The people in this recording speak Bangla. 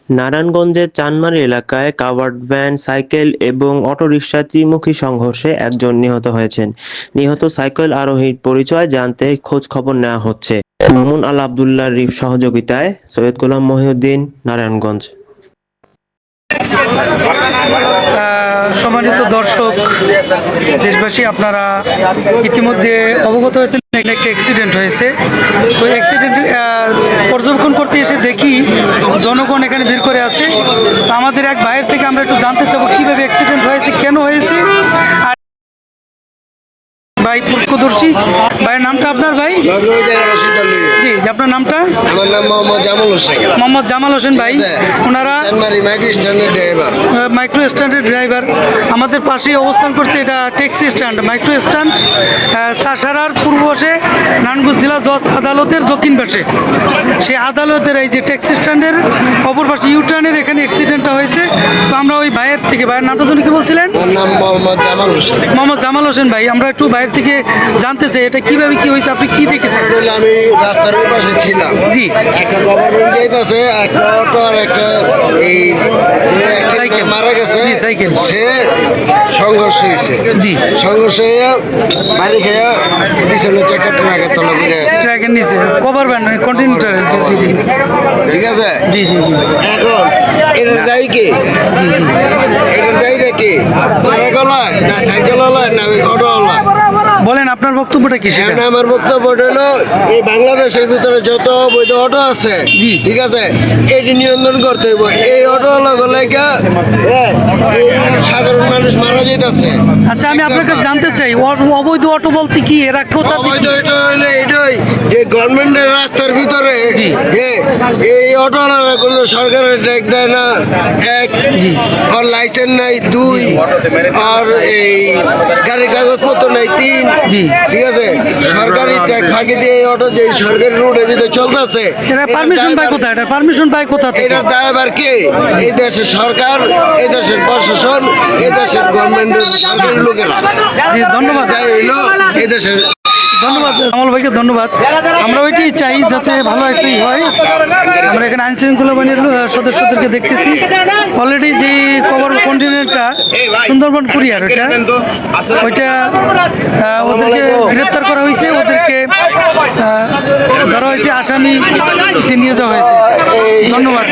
নারায়ণগঞ্জের চানমারী এলাকায় কাভার্ড ভ্যান, সাইকেল এবং অটোরিকশার ত্রিমুখী সংঘর্ষে একজন নিহত হয়েছেন। নিহত সাইকেল আরোহীর পরিচয় জানতে খোঁজখবর নেওয়া হচ্ছে। মামুন আল আবদুল্লাহর সহযোগিতায় সৈয়দ গোলাম মহিউদ্দিন, নারায়ণগঞ্জ। সম্মানিত দর্শক, দেশবাসী, আপনারা ইতিমধ্যে অবগত হয়েছেন একটা অ্যাক্সিডেন্ট হয়েছে। তো অ্যাক্সিডেন্ট পর্যবেক্ষণ করতে এসে দেখি জনগণ এখানে ভিড় করে আছে। তো আমাদের এক ভাইয়ের থেকে আমরা একটু জানতে চাবো কীভাবে অ্যাক্সিডেন্ট হয়েছে, কেন হয়েছে। আর ভাই প্রত্যক্ষদর্শী, ভাইয়ের নামটা আপনার? ভাই জি, আপনার নামটা? আমার নাম মোহাম্মদ জামাল হোসেন। মোহাম্মদ জামাল হোসেন ভাই, ওনারা মাইক্রো স্ট্যান্ডের ড্রাইভার। আমাদের পাশেই অবস্থান করছে, এটা ট্যাক্সি স্ট্যান্ড, মাইক্রো স্ট্যান্ড, চাষারার পূর্ব পাশে, নারায়ণগঞ্জ জেলা জজ আদালতের দক্ষিণ পাশে। সেই আদালতের এই যে ট্যাক্সি স্ট্যান্ডের অপর পাশে ইউটার্নের এখানে অ্যাক্সিডেন্টটা হয়েছে। তো আমরা ওই ভাইয়ের থেকে, ভাইয়ের নামটা জন্য কি বলছিলেন? নাম মোহাম্মদ জামাল হোসেন। মোহাম্মদ জামাল হোসেন ভাই, আমরা একটু ভাইয়ের থেকে জানতে চাই এটা কিভাবে কি হয়েছে, আপনি কি দেখেছেন? আমি রাস্তার ওই পাশে ছিলাম। জি, একটা গভর্নমেন্ট যাইতেছে, একটা অটো আর একটা এই সাইকেল মারা গেছে। জি, সাইকেল। সে সংঘর্ষ হয়েছে। জি, সংঘর্ষ হয়ে বাড়ি খেয়ে পিছনে চেকার ট্রাকের তলা করে ট্র্যাকের নিচে কভার ভ্যান কন্টিনিউটার। জি জি, ঠিক আছে। জি জি জি, এখন এটার দায়ী কে? জি জি, এটার দায়ীটা কে? ট্রাকওয়ালা না সাইকেলওয়ালা না আমি অটোওয়ালা? বলেন আপনার বক্তব্যটা কি সেটা? এখন আমার বক্তব্য হলো, এই বাংলাদেশের ভিতরে যত অবৈধ অটো আছে, জি, ঠিক আছে, এটি নিয়ন্ত্রণ করতে হইব। এই অটোওয়ালা গলাইকা সাধারণ মানুষ মারা যেতেছে। আচ্ছা, আমি আপনার কাছে জানতে চাই অবৈধ অটো বলতে কি, এরা কোথা থেকে? অবৈধ এটা হইলে এটাই যে গভর্নমেন্টের রাস্তার ভিতরে জি, এই অটোওয়ালারা কোনো সরকারের ট্যাক্স দেয় না, এক, জি, আর লাইসেন্স নাই, দুই, আর এই গাড়ির কাগজপত্র নাই, তিন, জি, ঠিক আছে, সরকারি ট্যাক্স ফাঁকি দিয়ে এই অটো যে সরকারি রোডের ভিতরে চলতেছে, এরা পারমিশন পায় কোথায়? এটা পারমিশন পায় কোথা থেকে? এটার দায়ভার কে? এই দেশের সরকার, এই দেশের প্রশাসন, এই দেশের গভর্নমেন্টের সরকারি লোকেরা। জি, ধন্যবাদ। দায় হইলো এই দেশের। ধন্যবাদ আমল ভাইকে, ধন্যবাদ। আমরা ওইটাই চাই যাতে ভালো একটাই হয়। আমরা এখানে আইন শৃঙ্খলা বাহিনীর সদস্যদেরকে দেখতেছি। অলরেডি যে কভার কন্টিনেন্টটা সুন্দরবন কুরিয়ার, ওইটা ওদেরকে গ্রেপ্তার করা হয়েছে, ওদেরকে ধরা হয়েছে, আসামি নিয়ে যাওয়া হয়েছে। ধন্যবাদ।